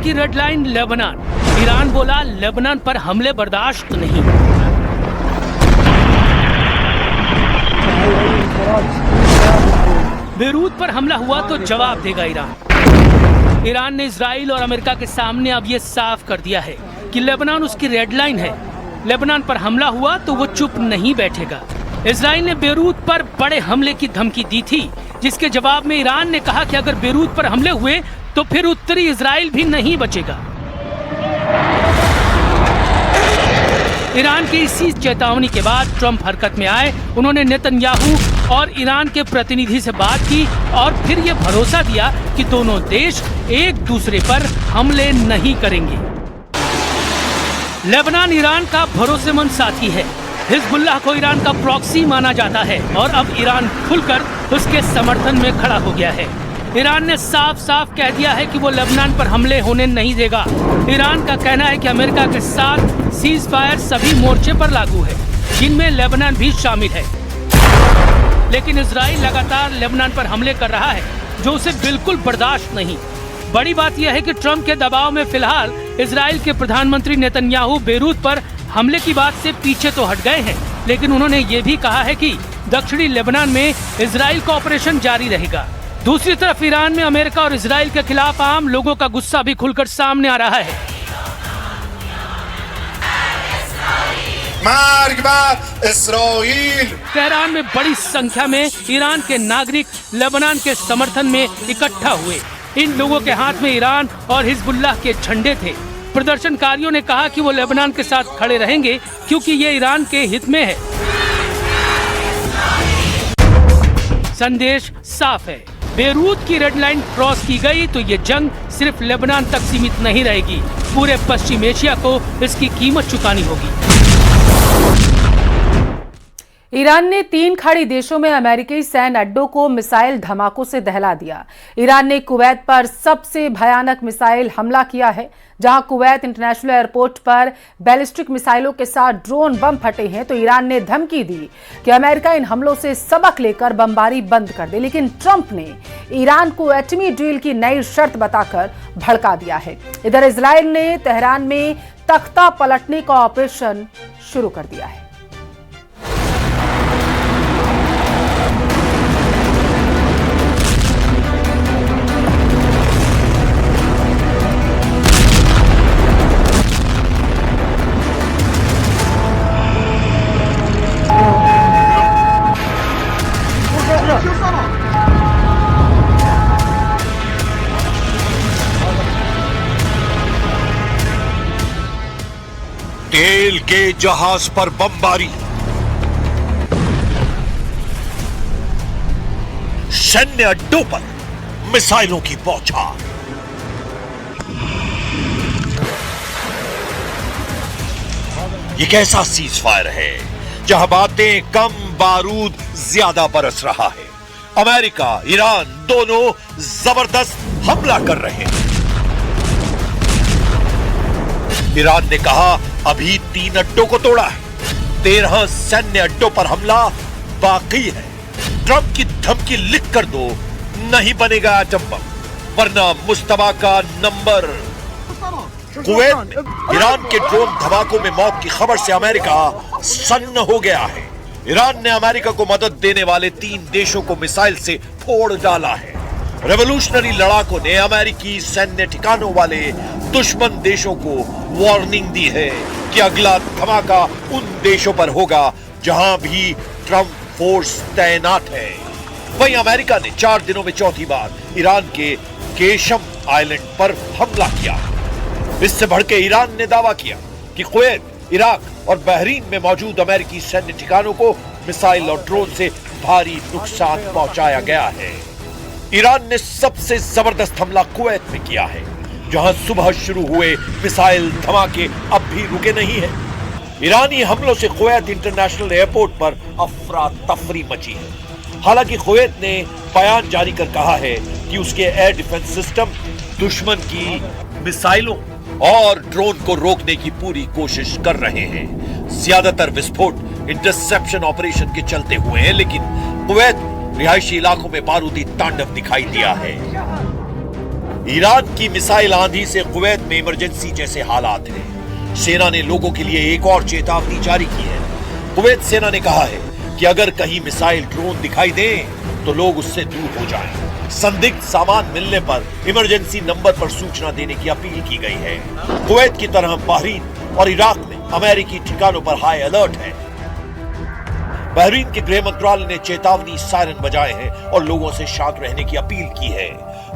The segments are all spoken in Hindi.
की रेड लाइन लेबनान। ईरान बोला लेबनान पर हमले बर्दाश्त नहीं। बेरूत पर हमला हुआ तो जवाब देगा ईरान। ईरान ने इजराइल और अमेरिका के सामने अब ये साफ कर दिया है कि लेबनान उसकी रेड लाइन है। लेबनान पर हमला हुआ तो वो चुप नहीं बैठेगा। इजराइल ने बेरूत पर बड़े हमले की धमकी दी थी, जिसके जवाब में ईरान ने कहा कि अगर बेरूत पर हमले हुए तो फिर उत्तरी इजराइल भी नहीं बचेगा। ईरान की इसी चेतावनी के बाद ट्रंप हरकत में आए। उन्होंने नेतन्याहू और ईरान के प्रतिनिधि से बात की और फिर ये भरोसा दिया कि दोनों देश एक दूसरे पर हमले नहीं करेंगे। लेबनान ईरान का भरोसेमंद साथी है। हिजबुल्लाह को ईरान का प्रॉक्सी माना जाता है और अब ईरान खुलकर उसके समर्थन में खड़ा हो गया है। ईरान ने साफ साफ कह दिया है कि वो लेबनान पर हमले होने नहीं देगा। ईरान का कहना है कि अमेरिका के साथ सीज फायर सभी मोर्चे पर लागू है, जिनमें लेबनान भी शामिल है। लेकिन इजराइल लगातार लेबनान पर हमले कर रहा है, जो उसे बिल्कुल बर्दाश्त नहीं। बड़ी बात यह है कि ट्रंप के दबाव में फिलहाल इजराइल के प्रधानमंत्री नेतन्याहू बेरूत पर हमले की बात से पीछे तो हट गए हैं, लेकिन उन्होंने ये भी कहा है कि दक्षिणी लेबनान में इजराइल का ऑपरेशन जारी रहेगा। दूसरी तरफ ईरान में अमेरिका और इजराइल के खिलाफ आम लोगों का गुस्सा भी खुलकर सामने आ रहा है। मार्ग बा इस्राईल। तेहरान में बड़ी संख्या में ईरान के नागरिक लेबनान के समर्थन में इकट्ठा हुए। इन लोगों के हाथ में ईरान और हिजबुल्लाह के झंडे थे। प्रदर्शनकारियों ने कहा कि वो लेबनान के साथ खड़े रहेंगे क्योंकि ये ईरान के हित में है। संदेश साफ है, बेरूत की रेड लाइन क्रॉस की गई तो ये जंग सिर्फ लेबनान तक सीमित नहीं रहेगी, पूरे पश्चिम एशिया को इसकी कीमत चुकानी होगी। ईरान ने 3 खाड़ी देशों में अमेरिकी सैन्य अड्डों को मिसाइल धमाकों से दहला दिया। ईरान ने कुवैत पर सबसे भयानक मिसाइल हमला किया है, जहां कुवैत इंटरनेशनल एयरपोर्ट पर बैलिस्टिक मिसाइलों के साथ ड्रोन बम फटे हैं। तो ईरान ने धमकी दी कि अमेरिका इन हमलों से सबक लेकर बमबारी बंद कर दे, लेकिन ट्रंप ने ईरान को एटमी डील की नई शर्त बताकर भड़का दिया है। इधर इजराइल ने तेहरान में तख्ता पलटने का ऑपरेशन शुरू कर दिया है। तेल के जहाज पर बमबारी, सैन्य अड्डों पर मिसाइलों की बौछार। ये कैसा सीज फायर है जहां बातें कम, बारूद ज्यादा बरस रहा है। अमेरिका, ईरान दोनों जबरदस्त हमला कर रहे हैं। ईरान ने कहा अभी 3 अड्डों को तोड़ा है, 13 सैन्य अड्डों पर हमला बाकी है। ट्रंप की धमकी लिख कर दो, नहीं बनेगा एटम बम, वरना मुस्तफा का नंबर। कुवैत में ईरान के ड्रोन धमाकों में मौत की खबर से अमेरिका सन्न हो गया है। ईरान ने अमेरिका को मदद देने वाले 3 देशों को मिसाइल से फोड़ डाला है। रेवोल्यूशनरी लड़ाकों ने अमेरिकी सैन्य ठिकानों वाले दुश्मन देशों को वार्निंग दी है कि अगला धमाका उन देशों पर होगा जहां भी ट्रंप फोर्स तैनात है। वहीं अमेरिका ने 4 दिनों में चौथी बार ईरान के केशम आइलैंड पर हमला किया। इससे भड़के ईरान ने दावा किया कि कुवैत, इराक और बहरीन में मौजूद अमेरिकी सैन्य ठिकानों को मिसाइल और ड्रोन से भारी नुकसान पहुंचाया गया है। ईरान ने सबसे जबरदस्त हमला कुवैत में किया है, जहां सुबह शुरू हुए मिसाइल धमाके अब भी रुके नहीं है। ईरानी हमलों से कुवैत इंटरनेशनल एयरपोर्ट पर अफरा तफरी मची है। हालांकि कुवैत ने बयान जारी कर कहा है कि उसके एयर डिफेंस सिस्टम दुश्मन की मिसाइलों और ड्रोन को रोकने की पूरी कोशिश कर रहे हैं। ज्यादातर विस्फोट इंटरसेप्शन ऑपरेशन के चलते हुए हैं, लेकिन कुवैत रिहायशी इलाकों में बारूदी तांडव दिखाई दिया है। ईरान की मिसाइल आंधी से कुवैत में इमरजेंसी जैसे हालात हैं। सेना ने लोगों के लिए एक और चेतावनी जारी की है। कुवैत सेना ने कहा है कि अगर कहीं मिसाइल ड्रोन दिखाई दे तो लोग उससे दूर हो जाएं। संदिग्ध सामान मिलने पर इमरजेंसी नंबर पर सूचना देने की अपील की गई है। कुवैत की तरह बहरीन और इराक में अमेरिकी ठिकानों पर हाई अलर्ट है। बहरीन के गृह मंत्रालय ने चेतावनी सायरन बजाए हैं और लोगों से शांत रहने की अपील की है।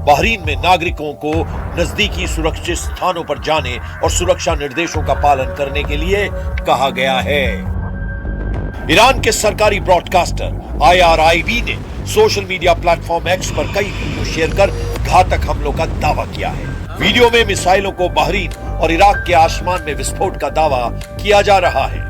बहरीन में नागरिकों को नजदीकी सुरक्षित स्थानों पर जाने और सुरक्षा निर्देशों का पालन करने के लिए कहा गया है। ईरान के सरकारी ब्रॉडकास्टर IRIB ने सोशल मीडिया प्लेटफॉर्म X पर कई वीडियो शेयर कर घातक हमलों का दावा किया है। वीडियो में मिसाइलों को बहरीन और इराक के आसमान में विस्फोट का दावा किया जा रहा है,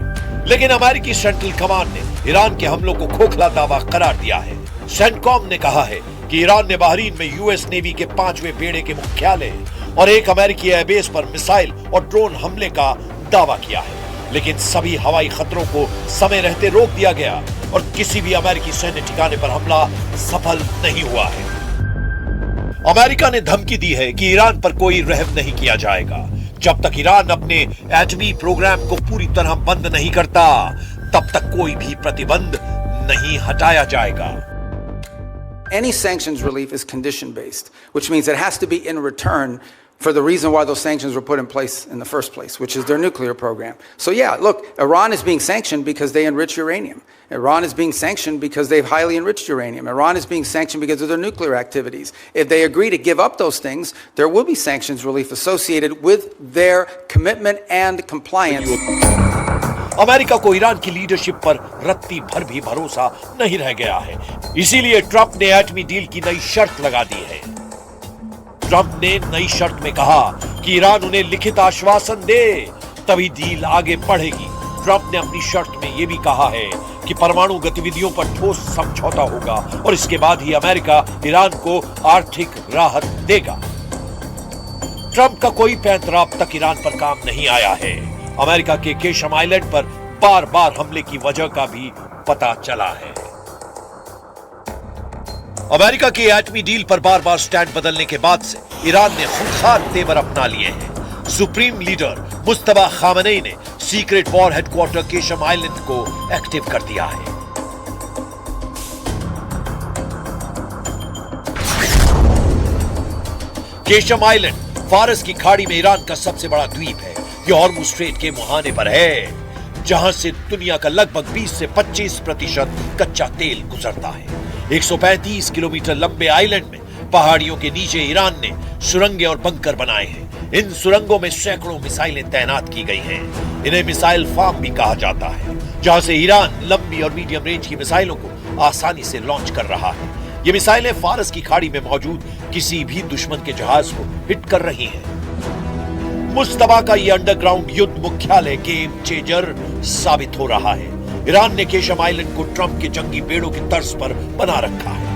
लेकिन अमेरिकी सेंट्रल कमांड ने ईरान के हमलों को खोखला दावा करार दिया है। सेंटकॉम ने कहा है कि ईरान ने बहरीन में US नेवी के 5वें बेड़े के मुख्यालय और एक अमेरिकी एयरबेस पर मिसाइल और ड्रोन हमले का दावा किया है, लेकिन सभी हवाई खतरों को समय रहते रोक दिया गया और किसी भी अमेरिकी सैन्य ठिकाने पर हमला सफल नहीं हुआ है। अमेरिका ने धमकी दी है कि ईरान पर कोई रहम नहीं किया जाएगा जब तक ईरान अपने एटमी प्रोग्राम को पूरी तरह बंद नहीं करता, तब तक कोई भी प्रतिबंध नहीं हटाया जाएगा। Any sanctions relief is condition based, which means it has to be in return for the reason why those sanctions were put in place in the first place, which is their nuclear program. So yeah, look, Iran is being sanctioned because they enrich uranium. Iran is being sanctioned because they've highly enriched uranium. Iran is being sanctioned because of their nuclear activities. If they agree to give up those things, there will be sanctions relief associated with their commitment and compliance. America को ईरान की लीडरशिप पर रत्ती भर भी भरोसा नहीं रह गया है, इसीलिए ट्रंप ने एटमी डील की नई शर्त लगा दी है। ट्रंप ने नई शर्त में कहा कि ईरान उन्हें लिखित आश्वासन दे, तभी डील आगे बढ़ेगी। ट्रंप ने अपनी शर्त में यह भी कहा है कि परमाणु गतिविधियों पर ठोस समझौता होगा और इसके बाद ही अमेरिका ईरान को आर्थिक राहत देगा। ट्रंप का कोई पैंतरा अब तक ईरान पर काम नहीं आया है। अमेरिका के केशम आइलैंड पर बार बार हमले की वजह का भी पता चला है। अमेरिका की एटमी डील पर बार बार स्टैंड बदलने के बाद से ईरान ने खूंखार तेवर अपना लिए हैं। सुप्रीम लीडर मुस्तफा खामनेई ने secret war headquarter Qeshm island को एक्टिव कर दिया है। केशम आइलैंड फारस की खाड़ी में ईरान का सबसे बड़ा द्वीप है। यह हॉर्मुज़ स्ट्रेट के मुहाने पर है, जहां से दुनिया का लगभग 20 से 25% कच्चा तेल गुजरता है। 135 किलोमीटर लंबे आइलैंड में पहाड़ियों के नीचे ईरान ने सुरंगें और बंकर बनाए हैं। इन सुरंगों में सैकड़ों मिसाइलें तैनात की गई हैं। इन्हें मिसाइल फार्म भी कहा जाता है, जहां से ईरान लंबी और मीडियम रेंज की मिसाइलों को आसानी से लॉन्च कर रहा है। ये मिसाइलें फारस की खाड़ी में मौजूद किसी भी दुश्मन के जहाज को हिट कर रही हैं। मुस्तफा का ये अंडरग्राउंड युद्ध मुख्यालय गेम चेंजर साबित हो रहा है। ईरान ने केशम आइलैंड को ट्रंप के जंगी बेड़ों की तर्ज पर बना रखा है।